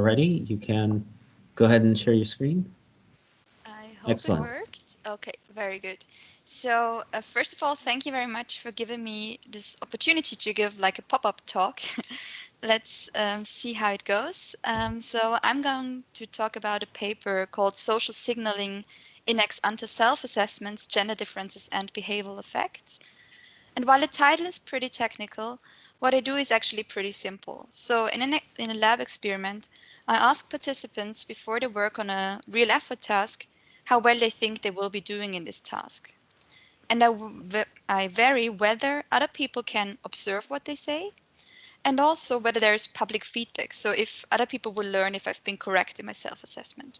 Already, you can go ahead and share your screen. I hope Excellent. it worked. Okay, very good. So first of all, thank you very much for giving me this opportunity to give like a pop-up talk. Let's see how it goes. So I'm going to talk about a paper called Social Signaling in Ex-Ante Self-Assessments, Gender Differences and Behavioral Effects. And while the title is pretty technical, what I do is actually pretty simple. So in a lab experiment, I ask participants before they work on a real effort task how well they think they will be doing in this task. And I vary whether other people can observe what they say and also whether there is public feedback. So if other people will learn if I've been correct in my self-assessment.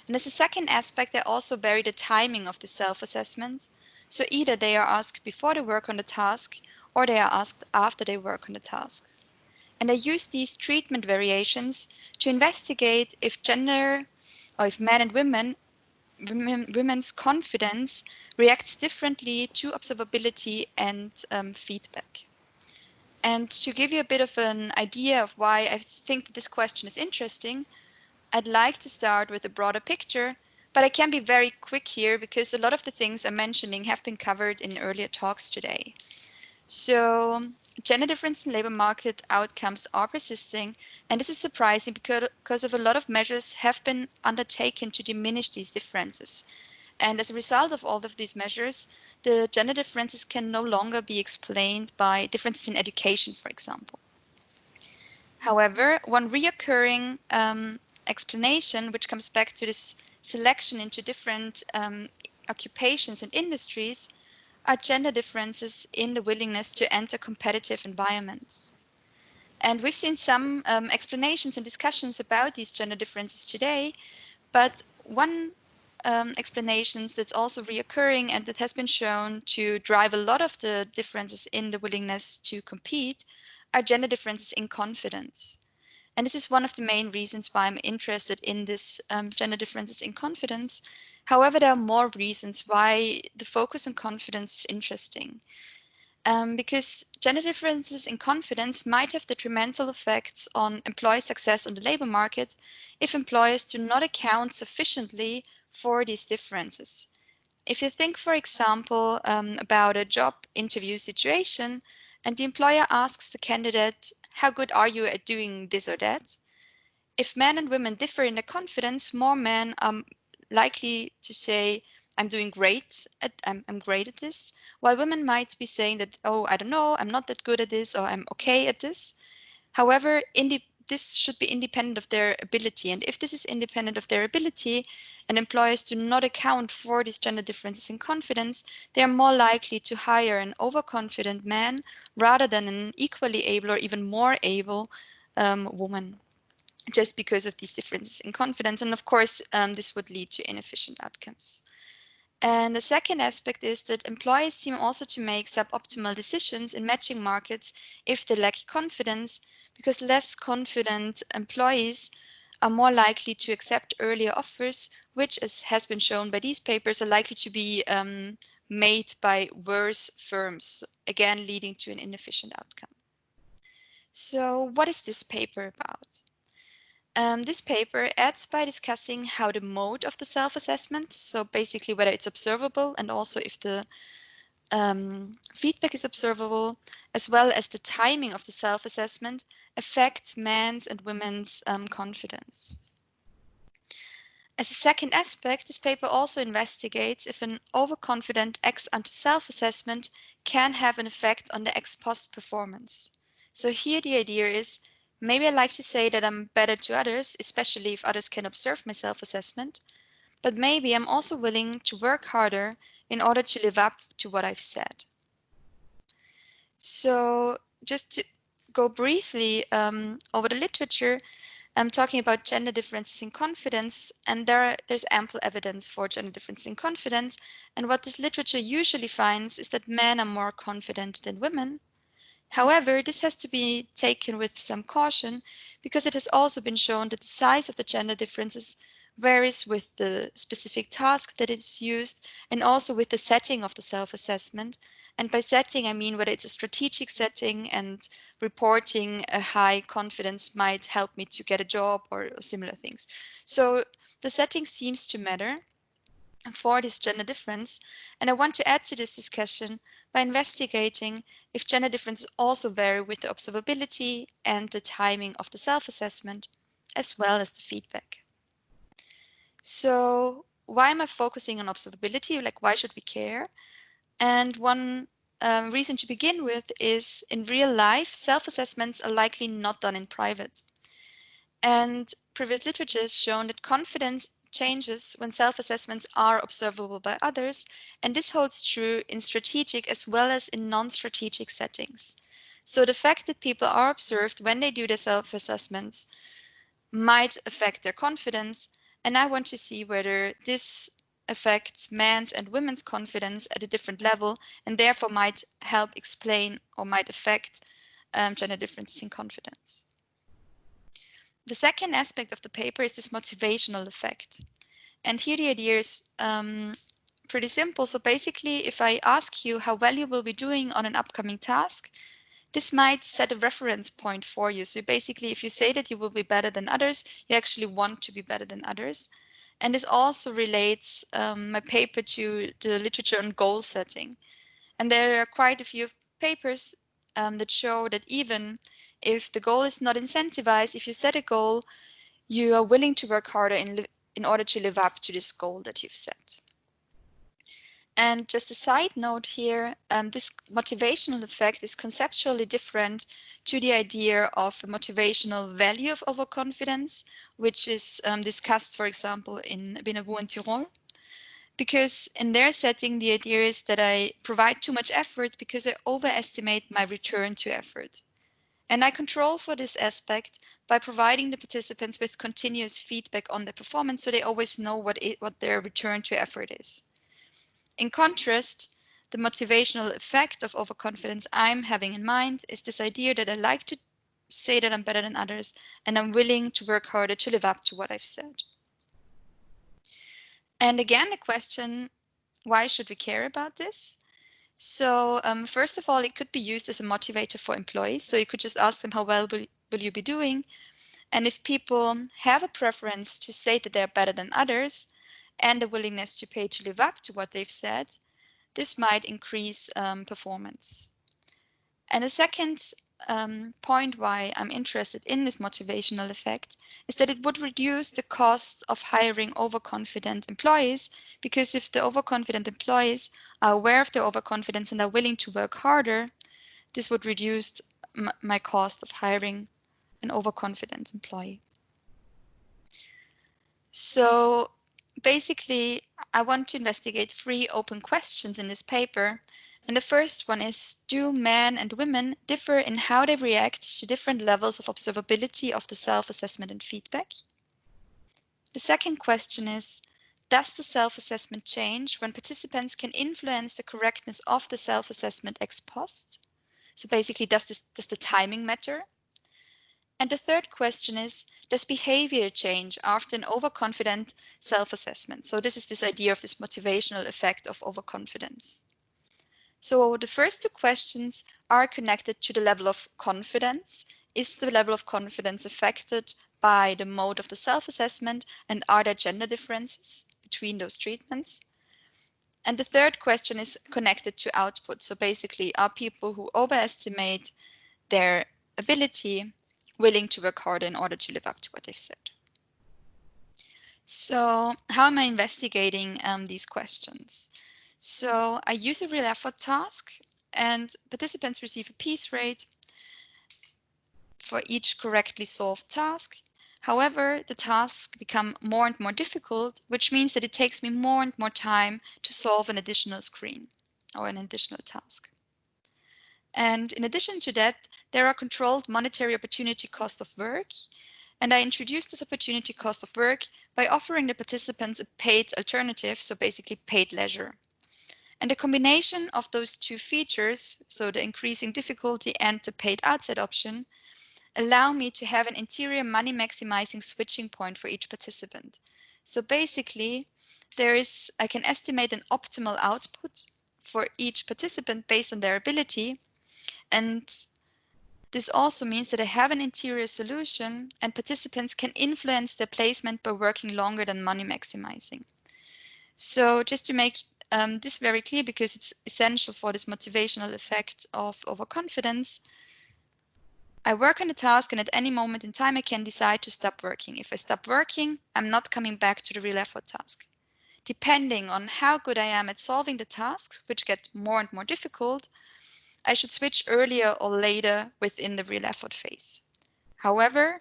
And as a second aspect, I also vary the timing of the self-assessments. So either they are asked before they work on the task or they are asked after they work on the task. And I use these treatment variations to investigate if gender or if men and women's confidence reacts differently to observability and feedback. And to give you a bit of an idea of why I think that this question is interesting, I'd like to start with a broader picture, but I can be very quick here because a lot of the things I'm mentioning have been covered in earlier talks today. So gender difference in labor market outcomes are persisting, and this is surprising because of a lot of measures have been undertaken to diminish these differences. And as a result of all of these measures, the gender differences can no longer be explained by differences in education, for example. However, one reoccurring explanation, which comes back to this selection into different occupations and industries, are gender differences in the willingness to enter competitive environments. And we've seen some explanations and discussions about these gender differences today, but one explanations that's also reoccurring and that has been shown to drive a lot of the differences in the willingness to compete are gender differences in confidence. And this is one of the main reasons why I'm interested in this gender differences in confidence. However, there are more reasons why the focus on confidence is interesting. Because gender differences in confidence might have detrimental effects on employee success on the labor market if employers do not account sufficiently for these differences. If you think, for example, about a job interview situation and the employer asks the candidate, how good are you at doing this or that? If men and women differ in their confidence, more men are likely to say, I'm great at this, while women might be saying that, oh, I don't know, I'm not that good at this, or I'm okay at this. However, this should be independent of their ability. And if this is independent of their ability and employers do not account for these gender differences in confidence, they are more likely to hire an overconfident man rather than an equally able or even more able woman, just because of these differences in confidence. And of course, this would lead to inefficient outcomes. And the second aspect is that employers seem also to make suboptimal decisions in matching markets if they lack confidence, because less confident employees are more likely to accept earlier offers, which, as has been shown by these papers, are likely to be made by worse firms, again leading to an inefficient outcome. So what is this paper about? This paper adds by discussing how the mode of the self-assessment, so basically whether it's observable and also if the feedback is observable, as well as the timing of the self-assessment, affects men's and women's confidence. As a second aspect, this paper also investigates if an overconfident ex-ante self-assessment can have an effect on the ex-post performance. So here the idea is, maybe I like to say that I'm better to others, especially if others can observe my self-assessment, but maybe I'm also willing to work harder in order to live up to what I've said. So just to go briefly over the literature, I'm talking about gender differences in confidence, and there's ample evidence for gender differences in confidence. And what this literature usually finds is that men are more confident than women. However, this has to be taken with some caution because it has also been shown that the size of the gender differences varies with the specific task that is used and also with the setting of the self-assessment. And by setting, I mean whether it's a strategic setting, and reporting a high confidence might help me to get a job or similar things. So the setting seems to matter for this gender difference. And I want to add to this discussion by investigating if gender differences also vary with the observability and the timing of the self-assessment, as well as the feedback. So why am I focusing on observability? Like, why should we care? And one reason to begin with is, in real life, self-assessments are likely not done in private. And previous literature has shown that confidence changes when self-assessments are observable by others, and this holds true in strategic as well as in non-strategic settings. So the fact that people are observed when they do their self-assessments might affect their confidence, and I want to see whether this affects men's and women's confidence at a different level, and therefore might help explain or might affect gender differences in confidence. The second aspect of the paper is this motivational effect. And here the idea is pretty simple. So basically, if I ask you how well you will be doing on an upcoming task, this might set a reference point for you. So basically, if you say that you will be better than others, you actually want to be better than others. And this also relates my paper to the literature on goal setting. And there are quite a few papers that show that even if the goal is not incentivized, if you set a goal, you are willing to work harder in order to live up to this goal that you've set. And just a side note here, this motivational effect is conceptually different to the idea of a motivational value of overconfidence, which is discussed, for example, in Benabou and Tirol. Because in their setting, the idea is that I provide too much effort because I overestimate my return to effort. And I control for this aspect by providing the participants with continuous feedback on their performance, so they always know what their return to effort is. In contrast, the motivational effect of overconfidence I'm having in mind is this idea that I like to say that I'm better than others, and I'm willing to work harder to live up to what I've said. And again, the question, why should we care about this? So first of all, it could be used as a motivator for employees. So you could just ask them, how well will you be doing? And if people have a preference to state that they're better than others and a willingness to pay to live up to what they've said, this might increase performance. And a second point why I'm interested in this motivational effect is that it would reduce the cost of hiring overconfident employees, because if the overconfident employees are aware of their overconfidence and are willing to work harder, this would reduce my cost of hiring an overconfident employee. So basically, I want to investigate 3 open questions in this paper. And the first one is, do men and women differ in how they react to different levels of observability of the self-assessment and feedback? The second question is, does the self-assessment change when participants can influence the correctness of the self-assessment ex post? So basically, does the timing matter? And the third question is, does behavior change after an overconfident self-assessment? So this is this idea of this motivational effect of overconfidence. So the first 2 questions are connected to the level of confidence. Is the level of confidence affected by the mode of the self-assessment, and are there gender differences between those treatments? And the third question is connected to output. So basically, are people who overestimate their ability willing to work harder in order to live up to what they've said? So how am I investigating these questions? So I use a real effort task, and participants receive a piece rate for each correctly solved task. However, the tasks become more and more difficult, which means that it takes me more and more time to solve an additional screen or an additional task. And in addition to that, there are controlled monetary opportunity cost of work. And I introduced this opportunity cost of work by offering the participants a paid alternative, so basically paid leisure. And the combination of those 2 features, so the increasing difficulty and the paid outside option, allow me to have an interior money maximizing switching point for each participant. So basically, I can estimate an optimal output for each participant based on their ability. And this also means that I have an interior solution and participants can influence their placement by working longer than money maximizing. So just to make this very clear, because it's essential for this motivational effect of overconfidence, I work on the task and at any moment in time I can decide to stop working. If I stop working, I'm not coming back to the real effort task. Depending on how good I am at solving the tasks, which get more and more difficult, I should switch earlier or later within the real effort phase. However,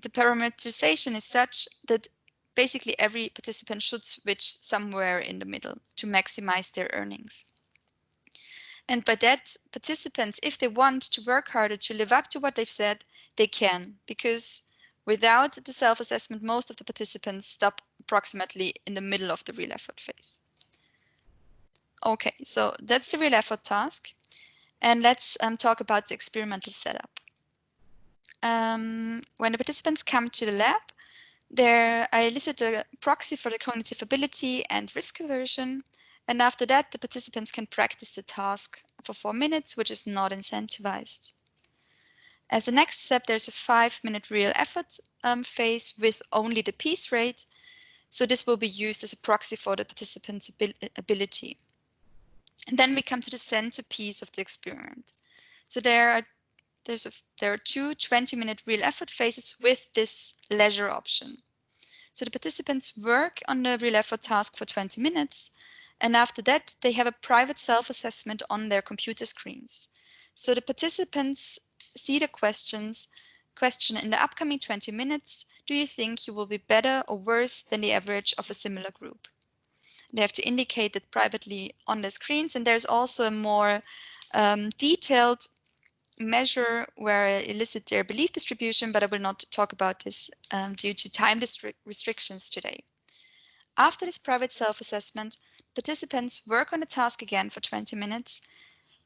the parameterization is such that basically every participant should switch somewhere in the middle to maximize their earnings. And by that, participants, if they want to work harder to live up to what they've said, they can, because without the self-assessment, most of the participants stop approximately in the middle of the real effort phase. Okay, so that's the real effort task. And let's talk about the experimental setup. When the participants come to the lab, I elicit a proxy for the cognitive ability and risk aversion. And after that, the participants can practice the task for 4 minutes, which is not incentivized. As the next step, there's a 5-minute real effort phase with only the piece rate. So this will be used as a proxy for the participant's ability. And then we come to the centerpiece of the experiment. So there are 2 20-minute real effort phases with this leisure option. So the participants work on the real effort task for 20 minutes, and after that they have a private self-assessment on their computer screens. So the participants see the question in the upcoming 20 minutes, do you think you will be better or worse than the average of a similar group? They have to indicate that privately on the screens, and there's also a more detailed measure where I elicit their belief distribution, but I will not talk about this due to time restrictions today. After this private self-assessment, participants work on the task again for 20 minutes,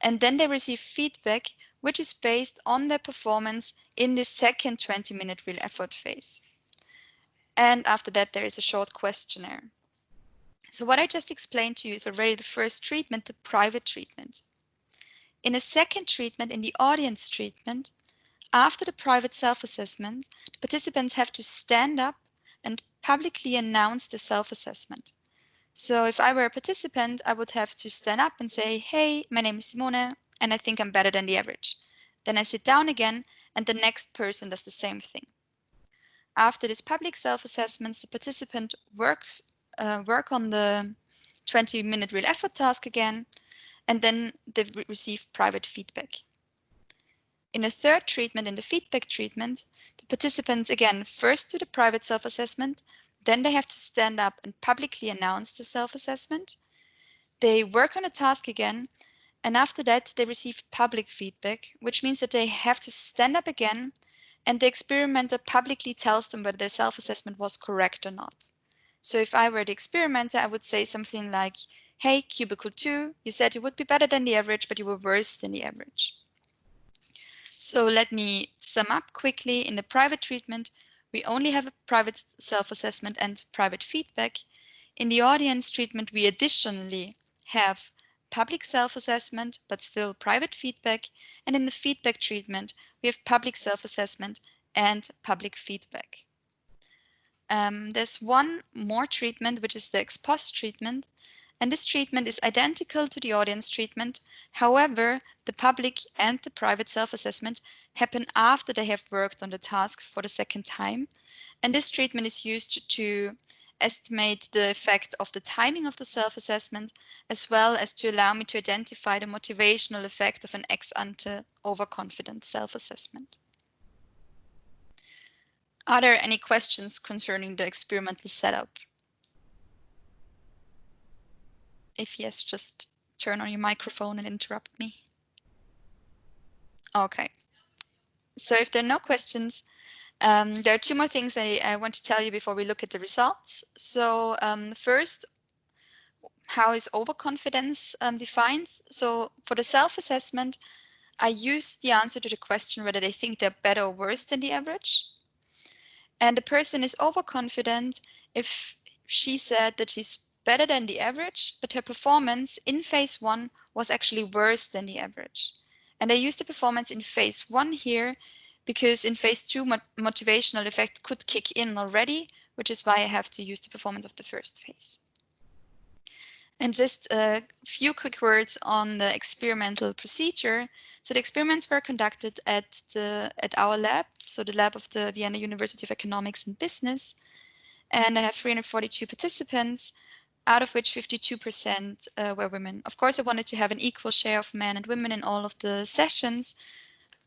and then they receive feedback, which is based on their performance in this second 20-minute real effort phase. And after that, there is a short questionnaire. So what I just explained to you is already the first treatment, the private treatment. In a second treatment, in the audience treatment, after the private self-assessment, the participants have to stand up and publicly announce the self-assessment. So if I were a participant, I would have to stand up and say, hey, my name is Simone, and I think I'm better than the average. Then I sit down again, and the next person does the same thing. After this public self-assessment, the participant work on the 20-minute real effort task again, and then they receive private feedback. In a third treatment, in the feedback treatment, the participants again first do the private self-assessment, then they have to stand up and publicly announce the self-assessment. They work on a task again, and after that they receive public feedback, which means that they have to stand up again, and the experimenter publicly tells them whether their self-assessment was correct or not. So if I were the experimenter, I would say something like, hey, cubicle 2, you said you would be better than the average, but you were worse than the average. So let me sum up quickly. In the private treatment, we only have a private self-assessment and private feedback. In the audience treatment, we additionally have public self-assessment, but still private feedback. And in the feedback treatment, we have public self-assessment and public feedback. There's one more treatment, which is the ex-post treatment. And this treatment is identical to the audience treatment. However, the public and the private self-assessment happen after they have worked on the task for the second time. And this treatment is used to estimate the effect of the timing of the self-assessment, as well as to allow me to identify the motivational effect of an ex-ante overconfident self-assessment. Are there any questions concerning the experimental setup? If yes, just turn on your microphone and interrupt me. Okay. So if there are no questions, there are 2 more things I want to tell you before we look at the results. So first, how is overconfidence defined? So for the self-assessment, I use the answer to the question whether they think they're better or worse than the average. And the person is overconfident if she said that she's better than the average, but her performance in phase 1 was actually worse than the average. And I used the performance in phase 1 here because in phase 2 motivational effect could kick in already, which is why I have to use the performance of the first phase. And just a few quick words on the experimental procedure. So the experiments were conducted at our lab, so the lab of the Vienna University of Economics and Business. And I have 342 participants, out of which 52% were women. Of course, I wanted to have an equal share of men and women in all of the sessions.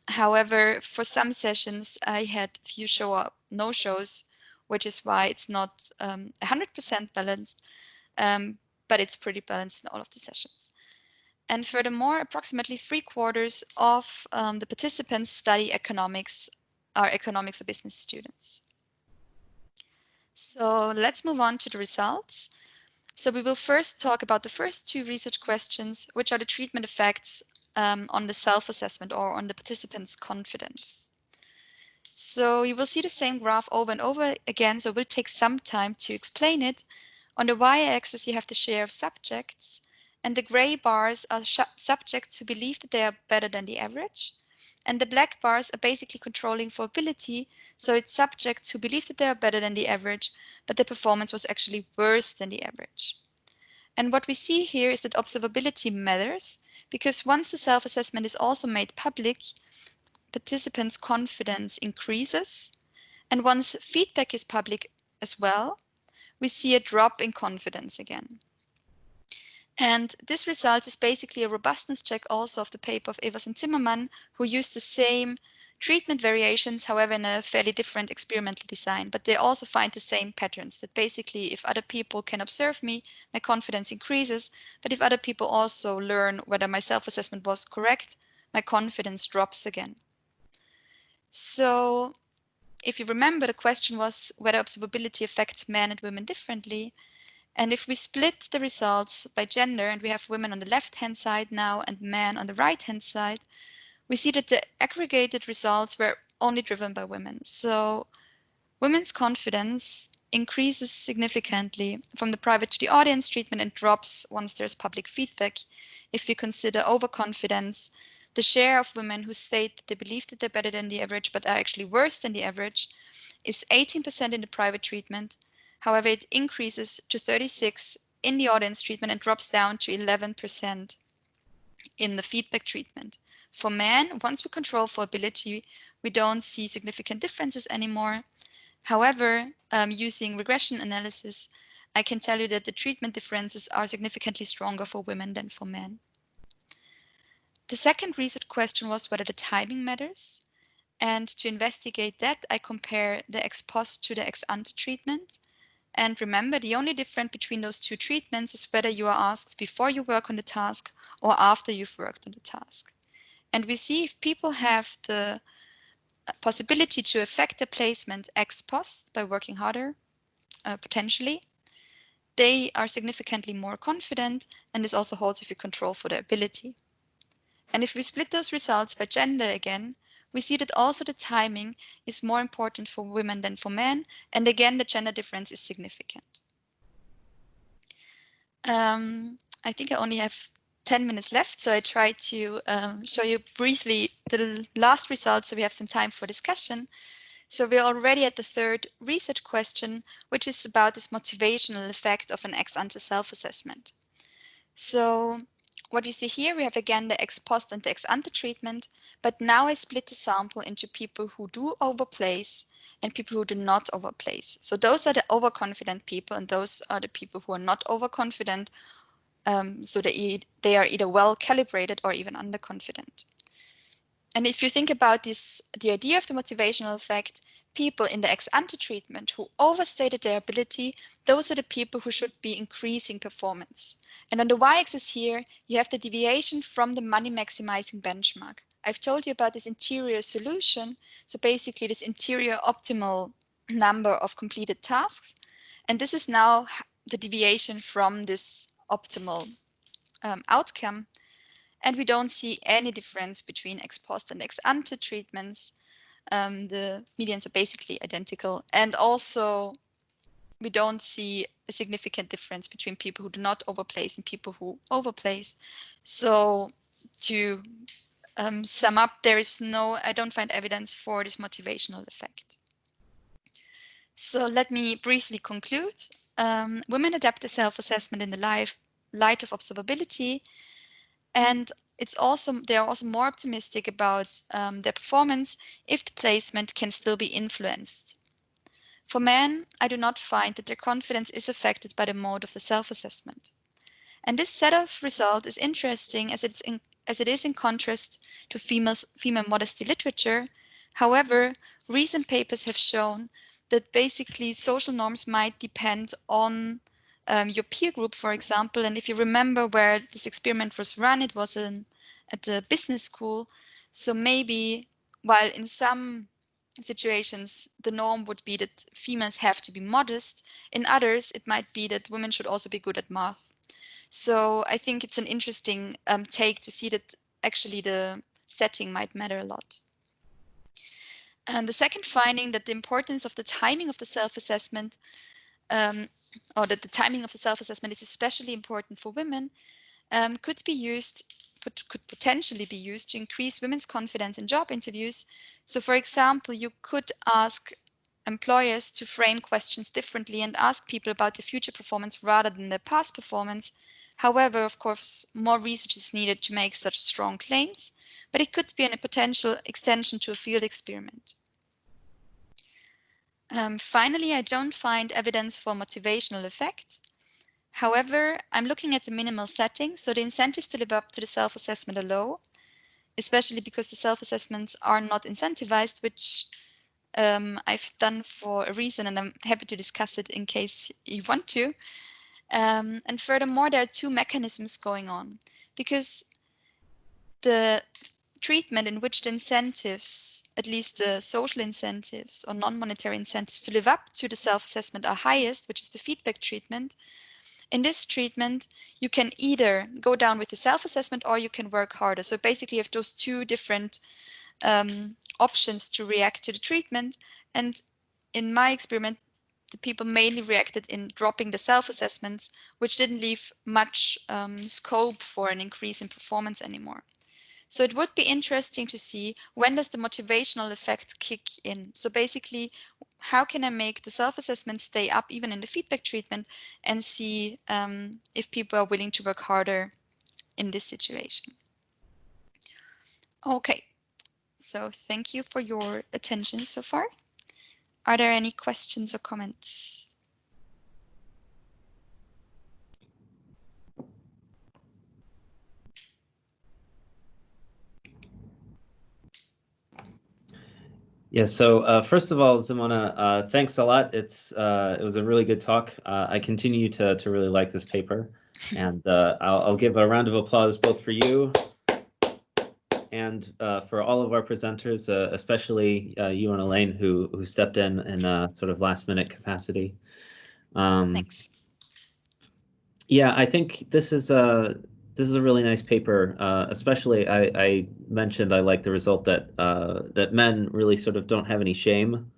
However, for some sessions, I had few no-shows, which is why it's not 100% balanced. But it's pretty balanced in all of the sessions. And furthermore, approximately 3/4 of the participants study economics, are economics or business students. So let's move on to the results. So we will first talk about the first 2 research questions, which are the treatment effects on the self-assessment or on the participants' confidence. So you will see the same graph over and over again, so it will take some time to explain it. On the y-axis, you have the share of subjects, and the gray bars are subjects who believe that they are better than the average, and the black bars are basically controlling for ability, so it's subjects who believe that they are better than the average, but their performance was actually worse than the average. And what we see here is that observability matters, because once the self-assessment is also made public, participants' confidence increases, and once feedback is public as well, we see a drop in confidence again. And this result is basically a robustness check also of the paper of Evers and Zimmermann, who used the same treatment variations, however, in a fairly different experimental design. But they also find the same patterns, that basically if other people can observe me, my confidence increases. But if other people also learn whether my self-assessment was correct, my confidence drops again. So if you remember, the question was whether observability affects men and women differently. And if we split the results by gender, and we have women on the left-hand side now and men on the right-hand side, we see that the aggregated results were only driven by women. So women's confidence increases significantly from the private to the audience treatment and drops once there's public feedback. If we consider overconfidence, the share of women who state that they believe that they're better than the average but are actually worse than the average is 18% in the private treatment. However, it increases to 36% in the audience treatment and drops down to 11% in the feedback treatment. For men, once we control for ability, we don't see significant differences anymore. However, using regression analysis, I can tell you that the treatment differences are significantly stronger for women than for men. The second research question was whether the timing matters. And to investigate that, I compare the ex post to the ex-ante treatment. And remember, the only difference between those 2 treatments is whether you are asked before you work on the task or after you've worked on the task. And we see if people have the possibility to affect the placement ex post by working harder, potentially, they are significantly more confident, and this also holds if you control for their ability. And if we split those results by gender again, we see that also the timing is more important for women than for men, and again the gender difference is significant. I think I only have 10 minutes left, so I try to show you briefly the last results so we have some time for discussion. So we're already at the third research question, which is about this motivational effect of an ex-ante self-assessment. So what you see here, we have again the ex post and the ex-ante treatment, but now I split the sample into people who do overplace and people who do not overplace. So those are the overconfident people, and those are the people who are not overconfident. So they are either well calibrated or even underconfident. And if you think about this, the idea of the motivational effect, people in the ex-ante treatment who overstated their ability, those are the people who should be increasing performance. And on the y-axis here, you have the deviation from the money maximizing benchmark. I've told you about this interior solution. So basically this interior optimal number of completed tasks. And this is now the deviation from this optimal outcome. And we don't see any difference between ex post and ex ante treatments. The medians are basically identical. And also we don't see a significant difference between people who do not overplace and people who overplace. So to sum up, I don't find evidence for this motivational effect. So let me briefly conclude. Women adapt the self-assessment in the light of observability, and they are also more optimistic about their performance if the placement can still be influenced. For men, I do not find that their confidence is affected by the mode of the self-assessment. And this set of result is interesting as it is in contrast to female modesty literature. However, recent papers have shown that basically social norms might depend on your peer group, for example. And if you remember where this experiment was run, it was at the business school. So maybe while in some situations the norm would be that females have to be modest, in others it might be that women should also be good at math. So I think it's an interesting take to see that actually the setting might matter a lot. And the second finding, that the importance of the timing of the self-assessment, or that the timing of the self-assessment is especially important for women, could potentially be used to increase women's confidence in job interviews. So for example, you could ask employers to frame questions differently and ask people about their future performance rather than their past performance. However, of course, more research is needed to make such strong claims, but it could be a potential extension to a field experiment. Finally, I don't find evidence for motivational effect. However, I'm looking at a minimal setting, so the incentives to live up to the self-assessment are low, especially because the self-assessments are not incentivized, which I've done for a reason, and I'm happy to discuss it in case you want to. And furthermore, there are two mechanisms going on, because the treatment in which the incentives, at least the social incentives or non-monetary incentives to live up to the self-assessment are highest, which is the feedback treatment. In this treatment, you can either go down with the self-assessment or you can work harder. So basically you have those two different options to react to the treatment. And in my experiment, the people mainly reacted in dropping the self-assessments, which didn't leave much scope for an increase in performance anymore. So it would be interesting to see, when does the motivational effect kick in? So basically, how can I make the self-assessment stay up even in the feedback treatment, and see if people are willing to work harder in this situation? Okay, so thank you for your attention so far. Are there any questions or comments? Yeah, so first of all, Simone, thanks a lot. It was a really good talk. I continue to really like this paper, and I'll give a round of applause both for you and for all of our presenters, especially you and Elaine, who stepped in a sort of last-minute capacity. Thanks. Yeah, I think this is a really nice paper. Especially, I mentioned I like the result that that men really sort of don't have any shame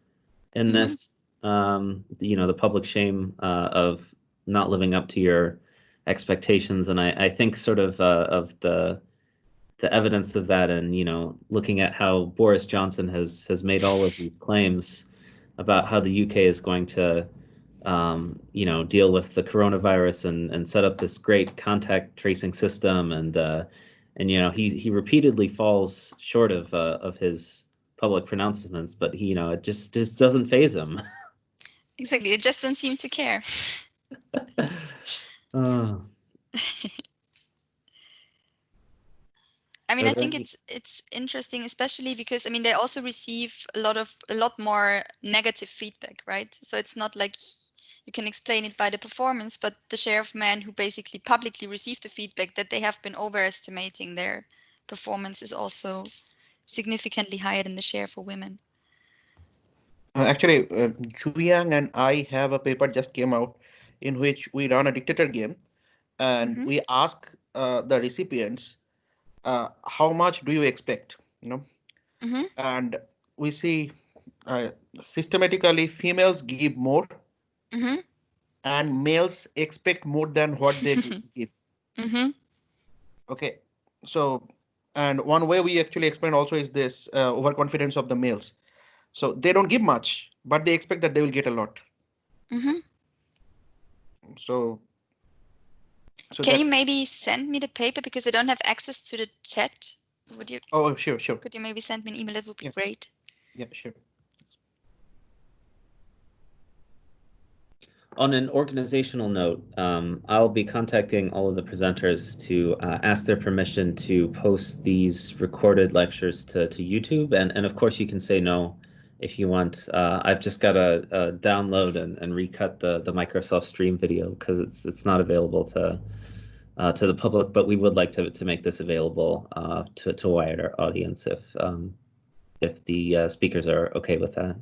in this. The public shame of not living up to your expectations, and I think sort of the evidence of that, and looking at how Boris Johnson has made all of these claims about how the UK is going to deal with the coronavirus and set up this great contact tracing system, and he repeatedly falls short of his public pronouncements, but it just doesn't faze him. Exactly, it just doesn't seem to care. I mean, I think it's interesting, especially because, I mean, they also receive a lot more negative feedback, right? So it's not like you can explain it by the performance, but the share of men who basically publicly receive the feedback that they have been overestimating their performance is also significantly higher than the share for women. Actually, Juyang and I have a paper just came out in which we run a dictator game, and we ask the recipients, how much do you expect? And we see systematically females give more, and males expect more than what they give. Okay, so, and one way we actually explain also is this overconfidence of the males. So they don't give much, but they expect that they will get a lot. So can you maybe send me the paper, because I don't have access to the chat? Would you? Oh, sure. Could you maybe send me an email? That would be great. Yeah, sure. On an organizational note, I'll be contacting all of the presenters to ask their permission to post these recorded lectures to YouTube, and of course you can say no if you want. I've just got to download and recut the Microsoft Stream video because it's not available to the public, but we would like to make this available to a wider audience if the speakers are okay with that.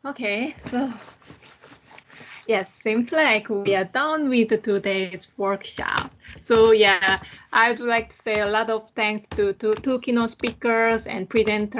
Okay, so yes, seems like we are done with today's workshop. So yeah, I'd like to say a lot of thanks to two keynote speakers and presenters.